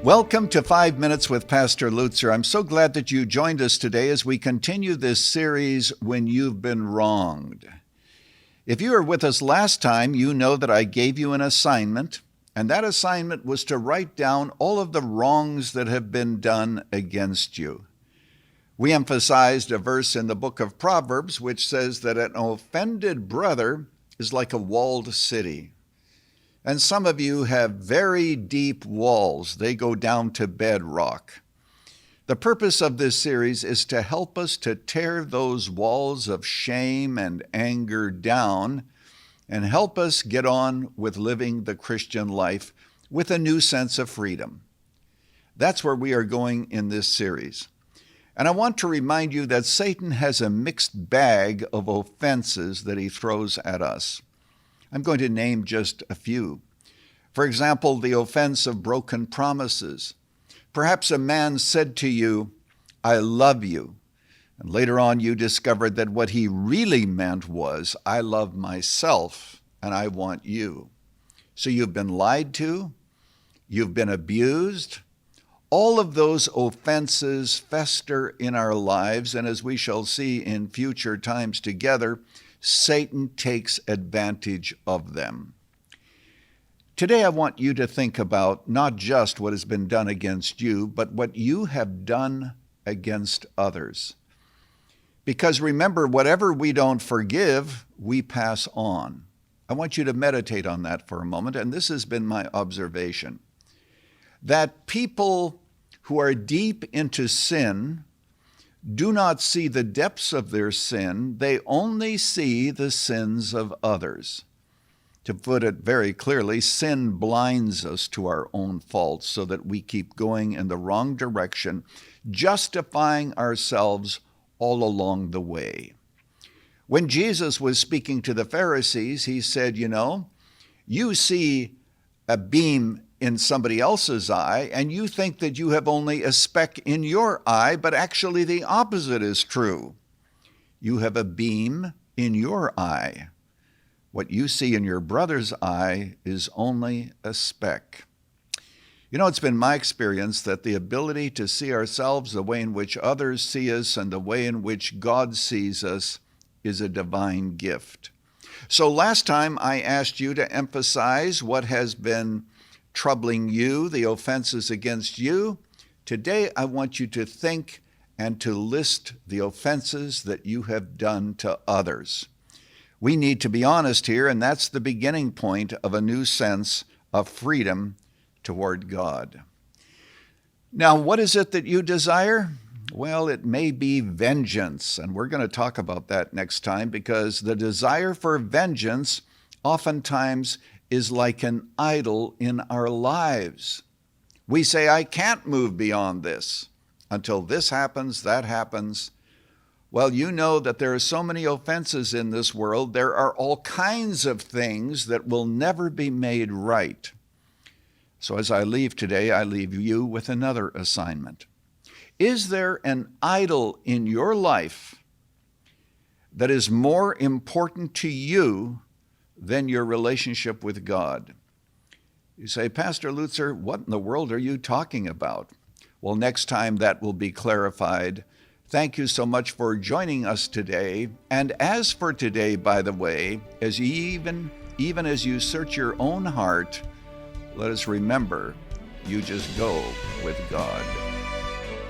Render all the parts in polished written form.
Welcome to 5 Minutes with Pastor Lutzer. I'm so glad that you joined us today as we continue this series, When You've Been Wronged. If you were with us last time, you know that I gave you an assignment, and that assignment was to write down all of the wrongs that have been done against you. We emphasized a verse in the book of Proverbs which says that an offended brother is like a walled city. And some of you have very deep walls. They go down to bedrock. The purpose of this series is to help us to tear those walls of shame and anger down and help us get on with living the Christian life with a new sense of freedom. That's where we are going in this series. And I want to remind you that Satan has a mixed bag of offenses that he throws at us. I'm going to name just a few. For example, the offense of broken promises. Perhaps a man said to you, "I love you," and later on you discovered that what he really meant was, "I love myself and I want you." So you've been lied to, you've been abused. All of those offenses fester in our lives, and as we shall see in future times together, Satan takes advantage of them. Today I want you to think about not just what has been done against you, but what you have done against others. Because remember, whatever we don't forgive, we pass on. I want you to meditate on that for a moment, and this has been my observation. That people who are deep into sin do not see the depths of their sin, they only see the sins of others. To put it very clearly, sin blinds us to our own faults so that we keep going in the wrong direction, justifying ourselves all along the way. When Jesus was speaking to the Pharisees, he said, you see a beam in somebody else's eye, and you think that you have only a speck in your eye, but actually the opposite is true. You have a beam in your eye. What you see in your brother's eye is only a speck. It's been my experience that the ability to see ourselves the way in which others see us and the way in which God sees us is a divine gift. So last time I asked you to emphasize what has been troubling you, the offenses against you. Today I want you to think and to list the offenses that you have done to others. We need to be honest here, and that's the beginning point of a new sense of freedom toward God. Now, what is it that you desire? Well, it may be vengeance, and we're going to talk about that next time because the desire for vengeance oftentimes is like an idol in our lives. We say, "I can't move beyond this. Until this happens, that happens." Well, you know that there are so many offenses in this world. There are all kinds of things that will never be made right. So as I leave today, I leave you with another assignment. Is there an idol in your life that is more important to you than your relationship with God? You say, "Pastor Lutzer, what in the world are you talking about?" Well, next time that will be clarified. Thank you so much for joining us today. And as for today, by the way, as even as you search your own heart, let us remember, you just go with God.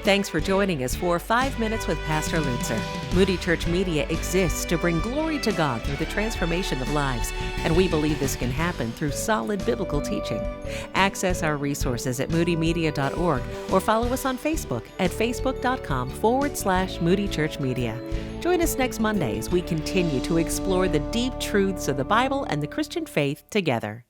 Thanks for joining us for 5 Minutes with Pastor Lutzer. Moody Church Media exists to bring glory to God through the transformation of lives, and we believe this can happen through solid biblical teaching. Access our resources at moodymedia.org or follow us on Facebook at facebook.com/Moody Church Media. Join us next Monday as we continue to explore the deep truths of the Bible and the Christian faith together.